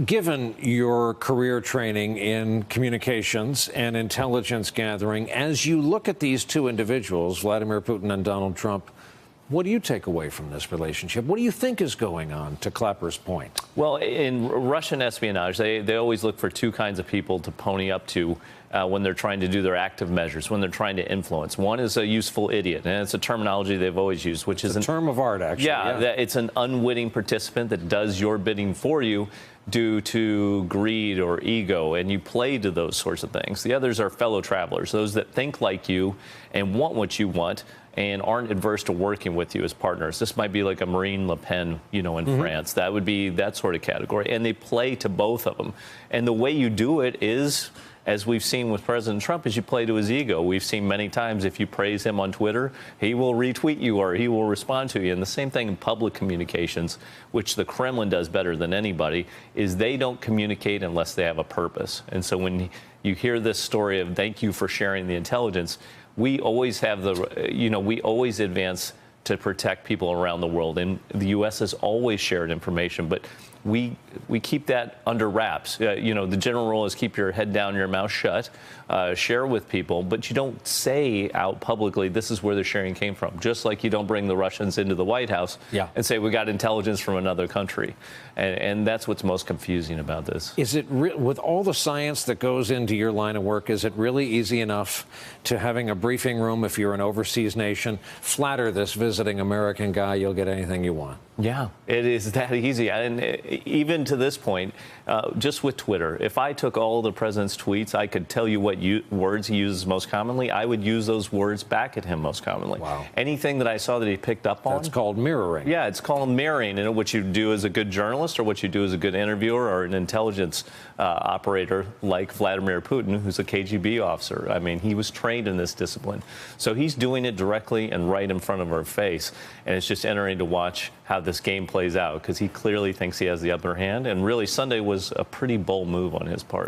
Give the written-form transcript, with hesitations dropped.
Given your career training in communications and intelligence gathering, as you look at these two individuals, Vladimir Putin and Donald Trump, what do you take away from this relationship? What do you think is going on, to Clapper's point? Well, in Russian espionage, they always look for two kinds of people to pony up to when they're trying to do their active measures, when they're trying to influence. One is a useful idiot, and it's a terminology they've always used, which is a term of art, actually. Yeah, it's an unwitting participant that does your bidding for you due to greed or ego, and you play to those sorts of things. The others are fellow travelers, those that think like you and want what you want and aren't adverse to working with you as partners. This might be like a Marine Le Pen, in France. That would be that sort of category. And they play to both of them. And the way you do it is, as we've seen with President Trump, is you play to his ego. We've seen many times if you praise him on Twitter, he will retweet you or he will respond to you. And the same thing in public communications, which the Kremlin does better than anybody, is they don't communicate unless they have a purpose. And so when you hear this story of thank you for sharing the intelligence, we always have we always advance to protect people around the world. And the U.S. has always shared information, but we keep that under wraps. The general rule is keep your head down, your mouth shut, share with people, but you don't say out publicly this is where the sharing came from. Just like you don't bring the Russians into the White House and say we got intelligence from another country. And that's what's most confusing about this. Is it with all the science that goes into your line of work, is it really easy enough to having a briefing room if you're an overseas nation, flatter this visiting American guy, you'll get anything you want? Yeah, it is that easy. And even to this point, just with Twitter, if I took all the president's tweets, I could tell you what words he uses most commonly. I would use those words back at him most commonly. Wow. Anything that I saw that he picked up on. That's called mirroring. Yeah, it's called mirroring. And what you do as a good journalist or what you do as a good interviewer or an intelligence operator like Vladimir Putin, who's a KGB officer. I mean, he was trained in this discipline. So he's doing it directly and right in front of our face. And it's just entering to watch how this game plays out because he clearly thinks he has the upper hand. And really, Sunday was a pretty bold move on his part.